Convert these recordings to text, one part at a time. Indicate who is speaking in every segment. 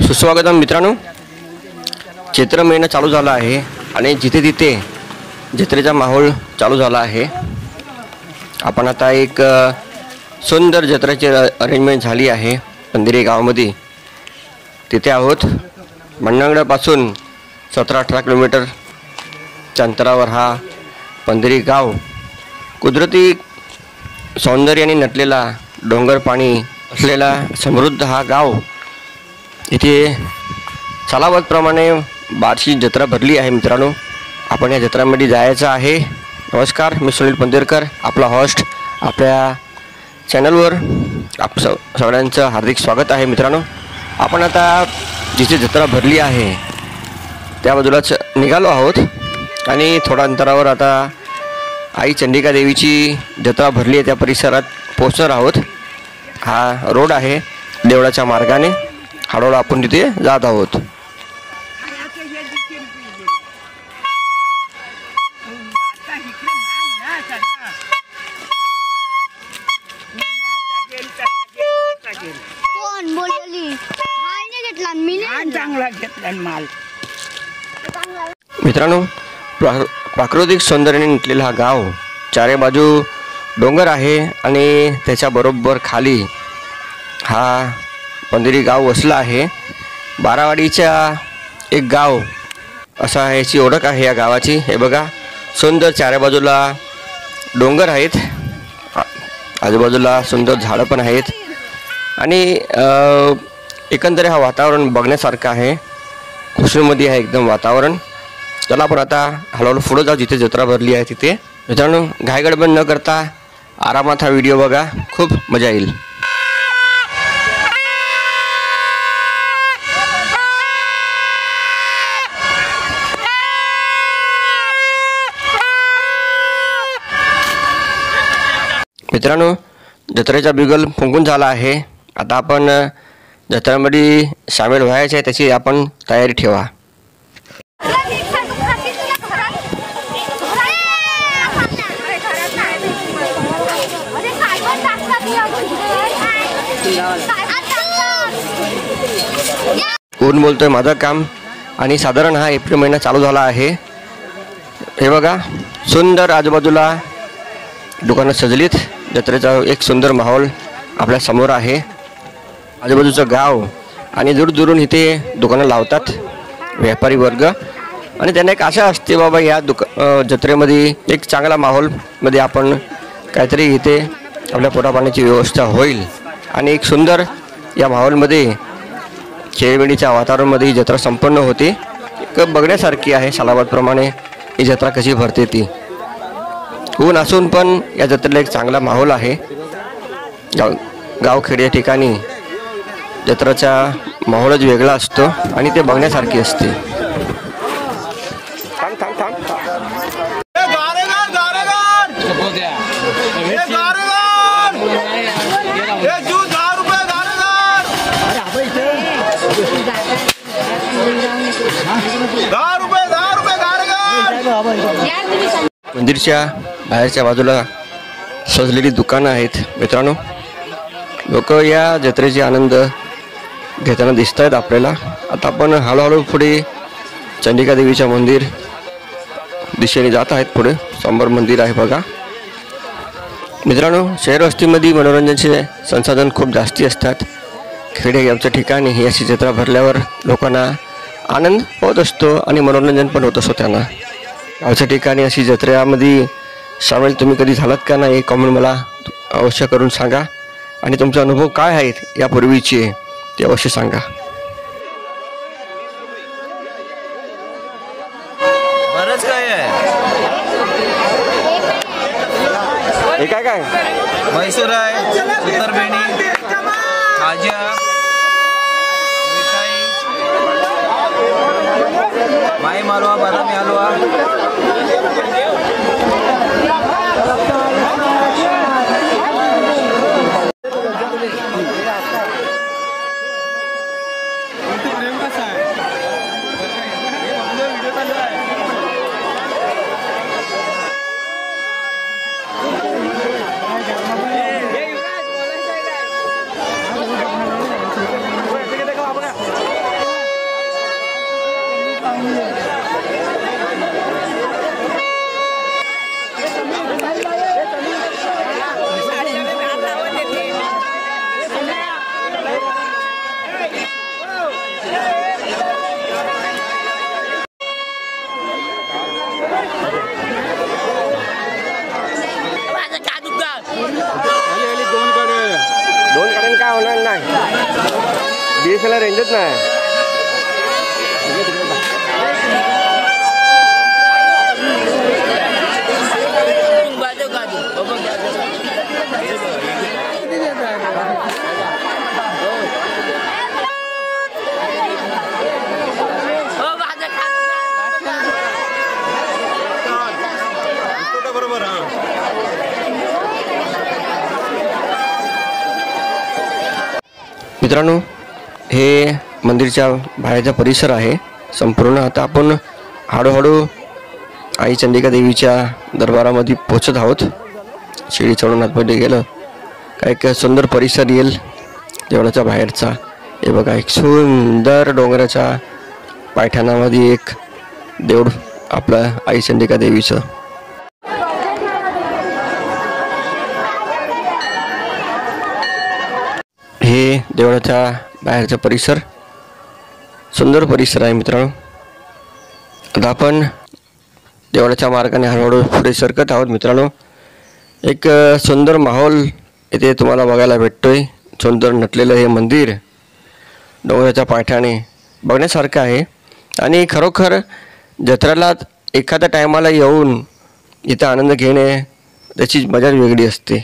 Speaker 1: सुस्वागतम मित्रांनो, चैत्र महिना चालू झाला आहे आणि जिथे तिथे जत्रेचा माहोल चालू झाला आहे। आपण आता एक सुंदर जत्रेची अरेंजमेंट झाली आहे पंधरी गावामध्ये। तिथे आहोत। मंडणगडपासून 17-18 किलोमीटरच्या अंतरावर हा पंधरी गाव कुदरती सौंदर्याने नटलेला, डोंगर पाणी असलेला समृद्ध हा गाव। इथे सालाबादप्रमाणे बारशी जत्रा भरली आहे मित्रांनो। आपण या जत्रामध्ये जायचं आहे। नमस्कार, मी सुनील पंदेरकर, आपला होस्ट। आपल्या चॅनलवर आप सगळ्यांचं हार्दिक स्वागत आहे मित्रांनो। आपण आता जिथे जत्रा भरली आहे त्या बाजूलाच निघालो आहोत आणि थोड्या अंतरावर आता आई चंडिका देवीची जत्रा भरली आहे त्या परिसरात पोहोचणार आहोत। हा रोड आहे देवळाच्या मार्गाने, हळूहळू आपण तिथे जात आहोत।
Speaker 2: कोण बोलली? माल नाही घेतला मी, नाही चांगला घेतला माल।
Speaker 1: मित्रांनो, प्राकृतिक सौंदर्याने नटलेला हा गाव, चारे बाजू डोंगर आहे आणि त्याच्या बरोबर खाली हा पंधरी गाव वसला आहे। बारावाडीच्या एक गाव असा याची ओळख आहे या गावाची। हे बघा, सुंदर चारे बाजूला डोंगर आहेत, आजूबाजूला सुंदर झाडं पण आहेत आणि एकंदरीत हा वातावरण बघण्यासारखं आहे। खुशीमध्ये आहे एकदम वातावरण। चला आपण आता हळूहळू पुढे जाऊ जिथे जत्रा भरली आहे तिथे। मित्रांनो, घाईगडबड न करता आरामात हा व्हिडिओ बघा, खूप मजा येईल। मित्रांनो, जत्रेचा बिगल फुंकून झाला आहे। आता आपण जत्रेमध्ये सामील व्हायचे आहे, त्याची आपण तयारी ठेवा। कोण बोलतोय? माझं काम। आणि साधारण हा एप्रिल महिना चालू झाला आहे। हे बघा, सुंदर आजूबाजूला दुकानं सजलीत। जत्रेचा एक सुंदर माहोल आपल्या समोर आहे। आजूबाजूचं गाव आणि दूरदूरून इथे दुकानं लावतात व्यापारी वर्ग आणि त्यांना एक आशा असते बाबा या जत्रेमध्ये एक चांगला माहोलमध्ये आपण काहीतरी इथे आपल्या पोटापाण्याची व्यवस्था होईल आणि एक सुंदर या माहोलमध्ये खेळमेळीच्या वातावरणामध्ये ही जत्रा संपन्न होते। एक बघण्यासारखी आहे सालाबादप्रमाणे ही जत्रा कशी भरते ती। ऊन असून पण या जत्रेला एक चांगला माहोल आहे। गावखेड या ठिकाणी जत्रेचा माहोलच वेगळा असतो आणि ते बघण्यासारखी असते। मंदिरच्या बाहेरच्या बाजूला सजलेली दुकानं आहेत। मित्रांनो, लोक या जत्रेचे आनंद घेताना दिसत आहेत आपल्याला। आता आपण हळूहळू पुढे चंडिका देवीच्या दिशेने जात आहेत पुढे. समोर मंदिर आहे बघा मित्रांनो. शहर वस्तीमध्ये मनोरंजनाचे संसाधन खूप जास्ती असतात. खेडेगावच्या ठिकाणी ही अशी जत्रा भरल्यावर लोकांना आनंद होत असतो आणि मनोरंजन पण होत असतो त्यांना. गावच्या ठिकाणी अशी जत्रेमध्ये सामील तुम्ही कधी झालात का नाही, कमेंट मला अवश्य करून सांगा. आणि तुमचे अनुभव काय आहेत यापूर्वीचे ते अवश्य सांगा.
Speaker 3: बरंच काय आहे.
Speaker 1: हे काय काय
Speaker 3: म्हैसूर आहे, सुतरफेणी, खाज्या, मिठाई, माई मालवा, बदामी हलवा.
Speaker 1: दोन गाड्यांनी काय होणार नाही. BSNL रेंजच नाही. मित्रांनो हे मंदिरच्या बाहेरचा परिसर आहे संपूर्ण. आता आपण हळूहळू आई चंडिका देवीच्या दरबारामध्ये पोहोचत आहोत. शिडी चढून आतमध्ये गेलं काय काय सुंदर परिसर येईल देवळाच्या बाहेरचा. हे बघा एक सुंदर डोंगराच्या पायथ्यानामध्ये एक देऊळ आपलं आई चंडिका देवीचं. हे देवळाच्या बाहेरचा परिसर सुंदर परिसर आहे मित्रांनो. आता आपण देवळाच्या मार्गाने हळूहळू पुढे सरकत आहोत मित्रांनो. एक सुंदर माहोल इथे तुम्हाला बघायला भेटतोय. सुंदर नटलेलं हे मंदिर डोंगराच्या पायथ्याने बघण्यासारखं आहे. आणि खरोखर जत्रेला एखाद्या टायमाला येऊन इथं आनंद घेणे त्याची मजाच वेगळी असते.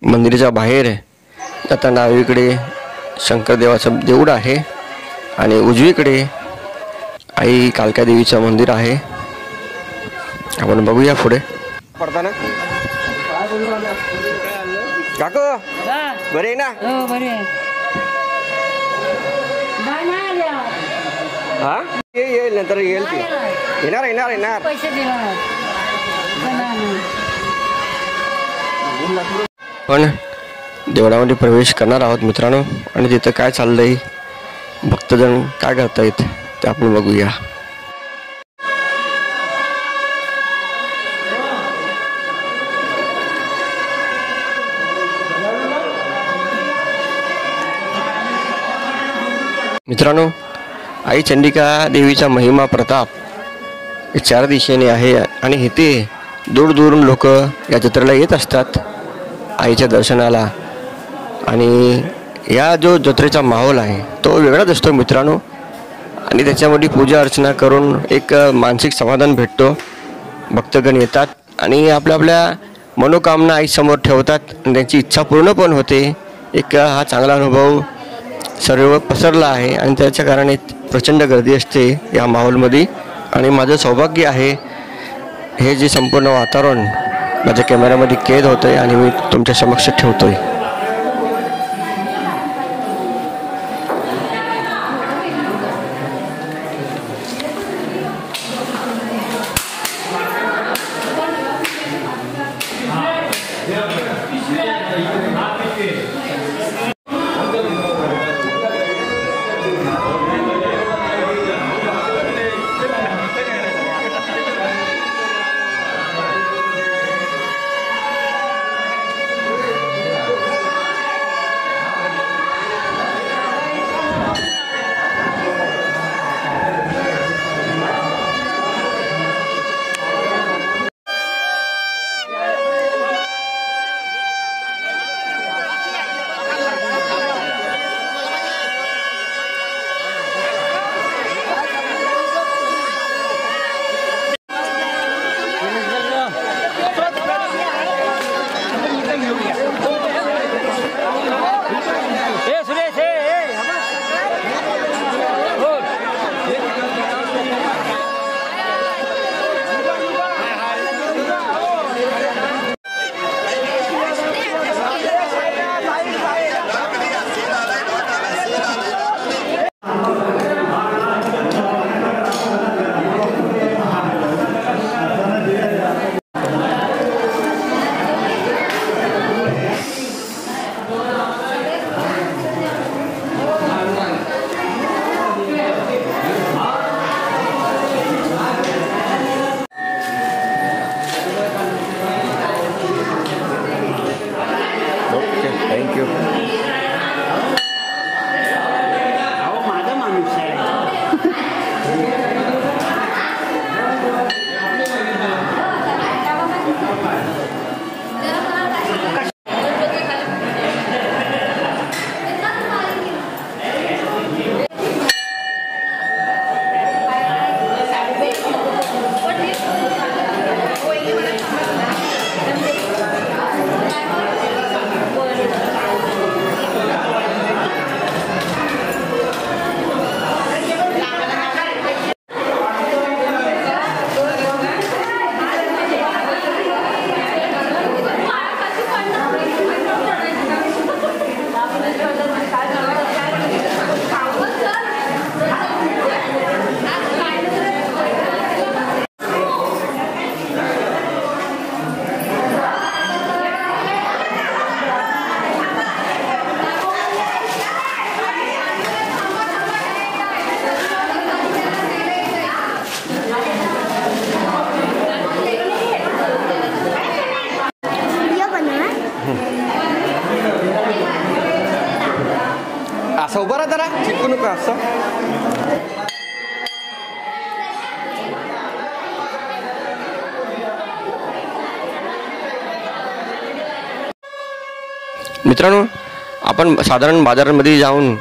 Speaker 1: मंदिराच्या बाहेर जाताना डावीकडे शंकरदेवाचं देऊळ आहे आणि उजवीकडे आई कालका देवीचं मंदिर आहे. आपण बघूया पुढे पडताना. काकू बरे ना? हा येईल नंतर येईल ती. येणार येणार येणार. पण देवळामध्ये प्रवेश करणार आहोत मित्रांनो. आणि तिथं काय चाललंय भक्तजन काय करतायत ते आपण बघूया. मित्रांनो आई चंडिका देवीचा महिमा प्रताप चार दिशेने आहे. आणि इथे दूर दूरून लोक या जत्रेला येत असतात आईच्या दर्शनाला. आणि या जो जत्रेचा माहोल आहे तो वेगळाच असतो मित्रांनो. आणि त्याच्यामध्ये पूजा अर्चना करून एक मानसिक समाधान भेटतो. भक्तगण येतात आणि आपल्या आपल्या मनोकामना आईसमोर ठेवतात आणि त्यांची इच्छा पूर्ण पण होते. एक हा चांगला अनुभव सर्व पसरला आहे आणि त्याच्या कारणे प्रचंड गर्दी असते या माहोलमध्ये. आणि माझं सौभाग्य आहे हे जे संपूर्ण वातावरण माझ्या कॅमेऱ्यामध्ये कैद होतं आहे आणि मी तुमच्या समक्ष ठेवतो आहे. उभा राहा जरा, चिटकू नका असं. मित्रांनो, आपण साधारण बाजारांमध्ये जाऊन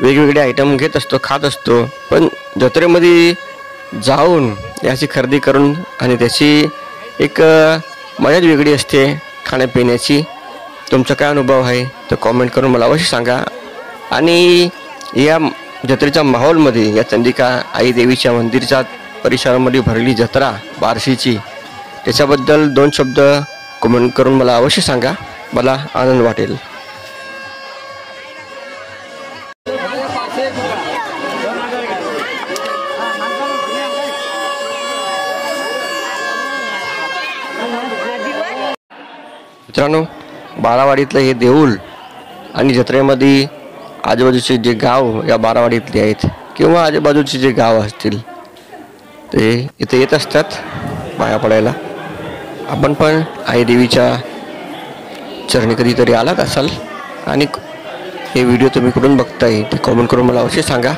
Speaker 1: वेगवेगळे आयटम घेत असतो, खात असतो, पण जत्रेमध्ये जाऊन याची खरेदी करून आणि त्याची एक मजाच वेगळी असते खाण्यापिण्याची. तुमचा काय अनुभव आहे तर कॉमेंट करून मला अवश्य सांगा. आणि या जत्रेच्या माहोलमध्ये या चंदिका आई देवीच्या मंदिरच्या परिसरामध्ये भरली जत्रा बार्शीची, त्याच्याबद्दल 2 शब्द कमेंट करून मला अवश्य सांगा, मला आनंद वाटेल. मित्रांनो, बारावाडीतलं हे देऊळ आणि जत्रेमध्ये आजूबाजूचे जे गाव या बारावाडीतले आहेत किंवा आजूबाजूचे जे गाव असतील ते इथे येत असतात पाया पडायला. आपण पण आई देवीच्या चरणी कधीतरी आलात असाल आणि हे व्हिडिओ तुम्ही कुठून बघताय ते कमेंट करून मला अवश्य सांगा.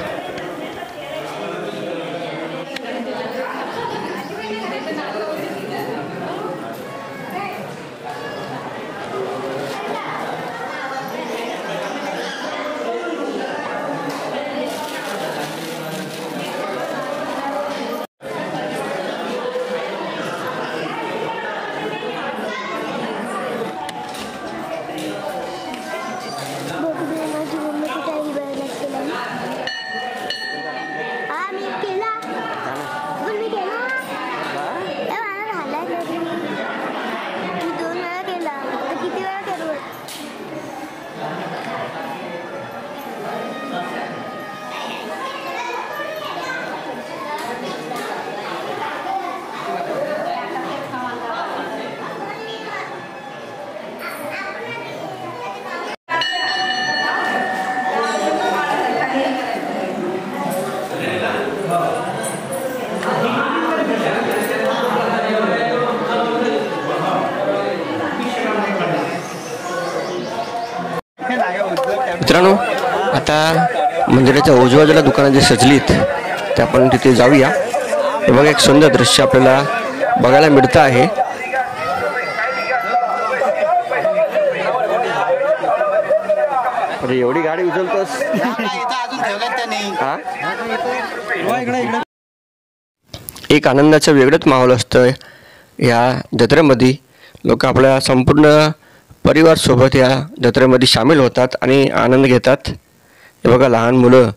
Speaker 1: मित्रांनो, आता मंदिराच्या उजव्या बाजूला दुकानं जे सजलीत ते आपण तिथे जाऊया. हे बघा, एक सुंदर दृश्य आपल्याला बघायला मिळतं आहे. अरे एवढी गाडी उचलतोस? एक आनंदाचं वेगळंच माहोल असतं या जत्रेमध्ये. लोक आपल्या संपूर्ण परिवारसोबत या जत्रेमध्ये सामील होतात आणि आनंद घेतात. हे बघा, लहान मुलं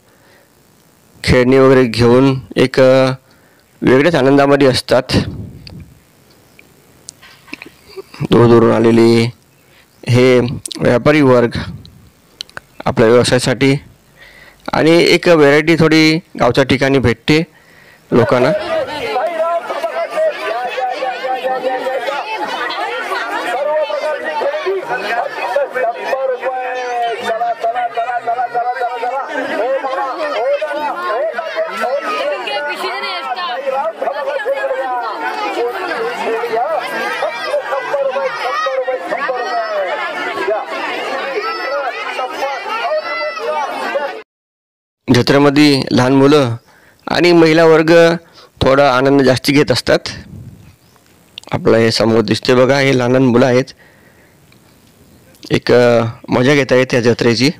Speaker 1: खेळणी वगैरे घेऊन एक वेगळ्याच आनंदामध्ये असतात. दूरदूरून आलेले हे व्यापारी वर्ग आपल्या व्यवसायासाठी आणि एक व्हेरायटी थोडी गावच्या ठिकाणी भेटते लोकांना. जत्रेमध्ये लहान मुलं आणि महिला वर्ग थोडा आनंद जास्ती घेत असतात. आपलं हे समोर दिसते बघा, हे लहान लहान मुलं आहेत. एक मजा घेत आहेत या जत्रेची.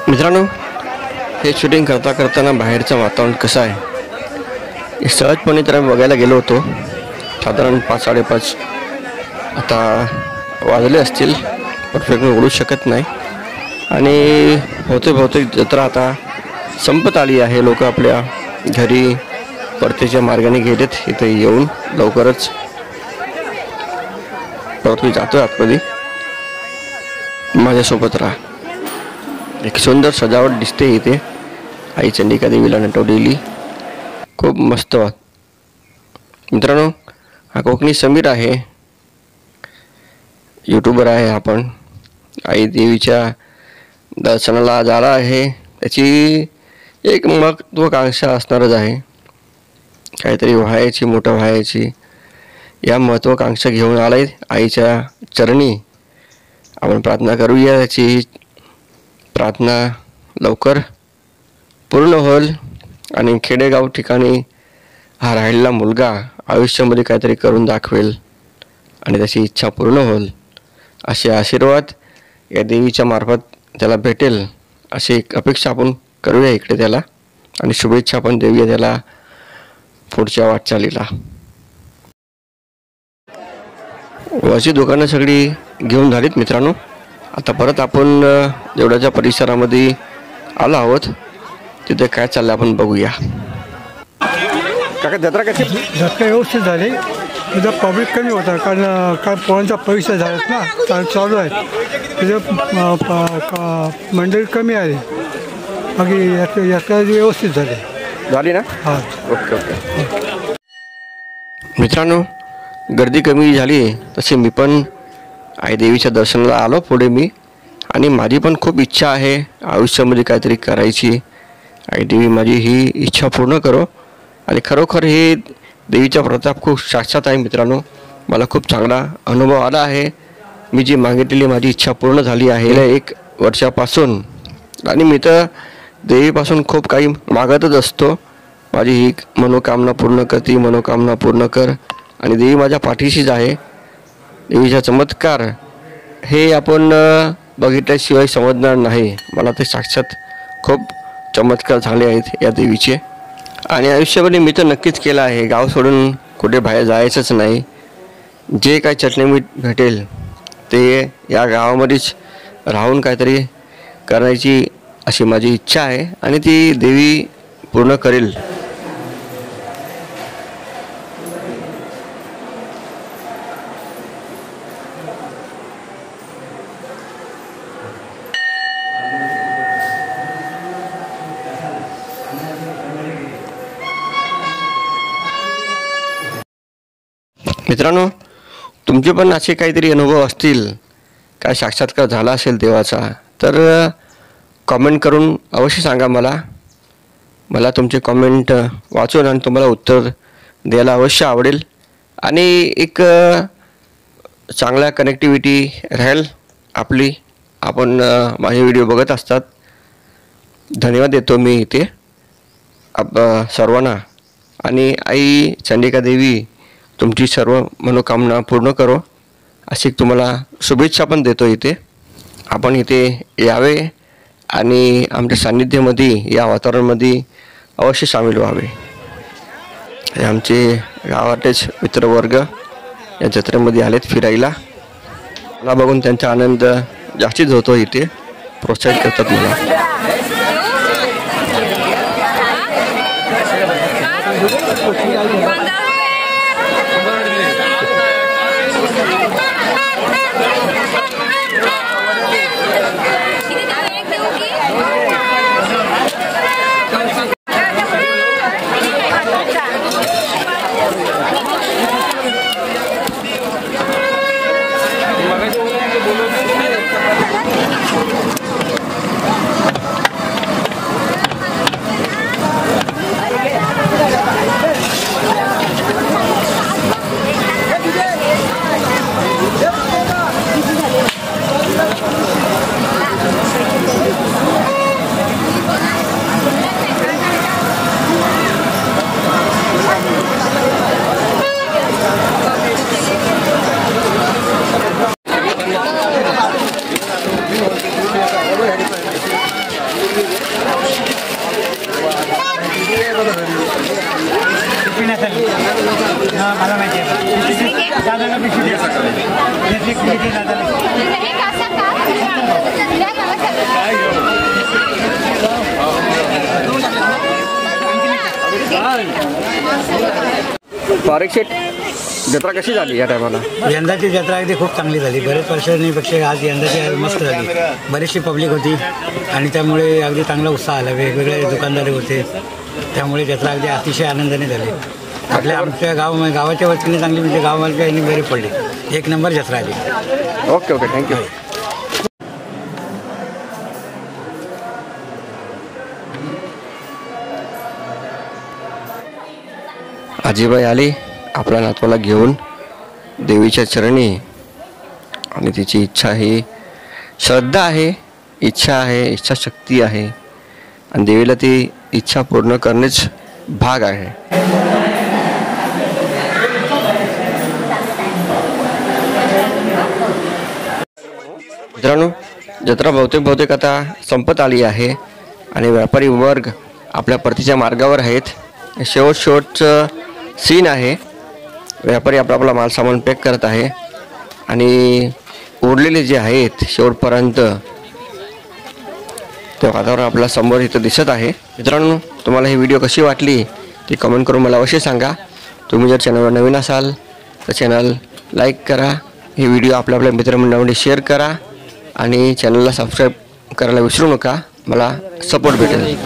Speaker 1: मित्रांनो, हे शूटिंग करताना बाहेरचं वातावरण कसं आहे हे सहजपणे तर आम्ही बघायला गेलो होतो. साधारण 5-5:30 आता वाजले असतील, परफेक्ट मी ओळखू शकत नाही. आणि बहुतेक जत्रा आता संपत आली आहे. लोक आपल्या घरी परतीच्या मार्गाने गेलेत. इथे येऊन लवकरच परत मी जातो आतमध्ये. माझ्यासोबत राहा. एक सुंदर सजावट दिसते इथे. आई चंडिका देवीला नटवलेली खूप मस्त. मित्रांनो, हा कोकणी समीर आहे, यूट्यूबर आहे. आपण आई देवीच्या दर्शनाला जाणार आहे. त्याची एक महत्त्वाकांक्षा असणारच आहे, काहीतरी व्हायची, मोठं व्हायची. या महत्त्वाकांक्षा घेऊन आलाय आईच्या चरणी. आपण प्रार्थना करूया, याची प्रार्थना लवकर पूर्ण होईल आणि खेडेगाव ठिकाणी हा राहिलेला मुलगा आयुष्यामध्ये काहीतरी करून दाखवेल आणि त्याची इच्छा पूर्ण होईल, असे आशीर्वाद या देवीच्या मार्फत त्याला भेटेल अशी एक अपेक्षा आपण करूया इकडे त्याला. आणि शुभेच्छा पण देऊया त्याला पुढच्या वाटचालीला. वरची दुकानं सगळी घेऊन झालीत मित्रांनो. आता परत आपण देवळाच्या परिसरामध्ये आलो आहोत. तिथे काय चाललं आपण बघूया. काका, जत्रा कशी?
Speaker 4: जत्रा व्यवस्थित झाली. तिथं पब्लिक कमी होता, कारण पोरांचा परीक्षा झाल्यात ना, चालू आहे. तिथं मंडळी कमी आली. बाकी यात्रा व्यवस्थित झाली
Speaker 1: ना?
Speaker 4: हां,
Speaker 1: ओके. मित्रांनो, गर्दी कमी झाली तसे मी पण आई देवीच्या दर्शनाला आलो पुढे मी. आणि माझी पण खूप इच्छा आहे आयुष्यामध्ये काहीतरी करायची. आई देवी माझी ही इच्छा पूर्ण करो. आणि खरोखर हे देवीचा प्रताप खूप साक्षात आहे मित्रांनो. मला खूप चांगला अनुभव आला आहे. मी जी मागितलेली माझी इच्छा पूर्ण झाली आहे 1 वर्षापासून. आणि मी तर देवीपासून खूप काही मागतच असतो. माझी ही मनोकामना पूर्ण करते, मनोकामना पूर्ण कर. आणि देवी माझ्या पाठीशीच आहे. देवीचा चमत्कार हे आपण बघितल्याशिवाय समजणार नाही. मला ते साक्षात खूप चमत्कार झाले आहेत या देवीचे. आणि आयुष्यामध्ये मी तर नक्कीच केलं आहे, गाव सोडून कुठे बाहेर जायचंच नाही. जे काय चटणी भेटेल ते या गावामध्येच राहून काहीतरी करायची अशी माझी इच्छा आहे. आणि ती देवी पूर्ण करेल. मित्रांनो, तुमचे पण असे काहीतरी अनुभव असतील, काय साक्षात्कार झाला असेल देवाचा, तर कॉमेंट करून अवश्य सांगा मला तुमचे कॉमेंट वाचून आणि तुम्हाला उत्तर द्यायला अवश्य आवडेल आणि एक चांगला कनेक्टिव्हिटी राहील आपली. आपण माझे व्हिडिओ बघत असतात. धन्यवाद देतो मी इथे सर्वांना. आणि आई चंडिका देवी तुमची सर्व मनोकामना पूर्ण करो अशी तुम्हाला शुभेच्छा पण देतो. इथे आपण इथे यावे आणि आमच्या सान्निध्यामध्ये या वातावरणामध्ये अवश्य सामील व्हावे. हे आमचे गावातलेच मित्रवर्ग या जत्रेमध्ये आलेत फिरायला. मला बघून त्यांचा आनंद जास्तीच होतो. इथे प्रोत्साहित करतात मला. पारेख शेठ, जत्रा कशी झाली या टायमाला?
Speaker 5: यंदाची जत्रा अगदी खूप चांगली झाली. बरेच वर्षांपेक्षा आज यंदाची मस्त झाली. बरीचशी पब्लिक होती आणि त्यामुळे अगदी चांगला उत्साह आला. वेगवेगळे दुकानदारे होते, त्यामुळे जत्रा अगदी अतिशय आनंदाने झाली. आमच्या गावाच्या वतीने चांगली म्हणजे गावमालकांनी बरी पडली. एक नंबर जत्रा आली.
Speaker 1: Okay thank you. आजीबाई आली आपल्या नातवाला घेऊन देवीच्या चरणी आणि तिची इच्छा आहे, श्रद्धा आहे, इच्छा आहे, इच्छाशक्ती आहे आणि देवीला ती इच्छा पूर्ण करणेच भाग आहे. मित्रांनो, जत्रा बहुतेक आता संपत आली आहे आणि व्यापारी वर्ग आपल्या परतीच्या मार्गावर आहेत. शेवटचं सीन आहे. व्यापारी आपला माल सामान पॅक करत आहे आणि उरलेले जे आहेत शेवटपर्यंत ते वातावरण आपल्या समोर इथं दिसत आहे. मित्रांनो, तुम्हाला ही व्हिडिओ कशी वाटली ती कमेंट करून मला अवश्य सांगा. तुम्ही जर चॅनलवर नवीन असाल तर चॅनल लाईक करा. ही व्हिडिओ आपल्या मित्रमंडळामध्ये शेअर करा आणि चॅनलला सबस्क्राईब करायला विसरू नका. मला सपोर्ट भेटेल.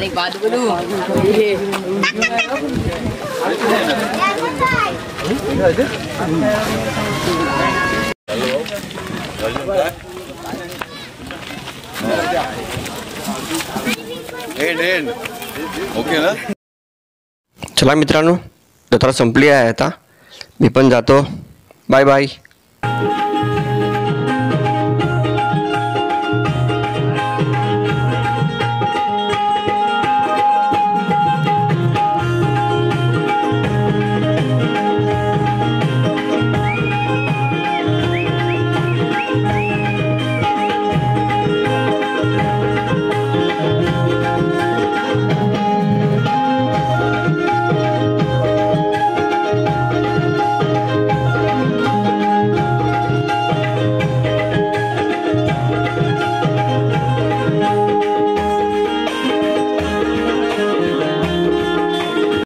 Speaker 6: एक बात बोलूं,
Speaker 7: ओके ना.
Speaker 1: चला मित्रांनो, जत्रा संपली आहे आता. मी पण जातो. Bye bye.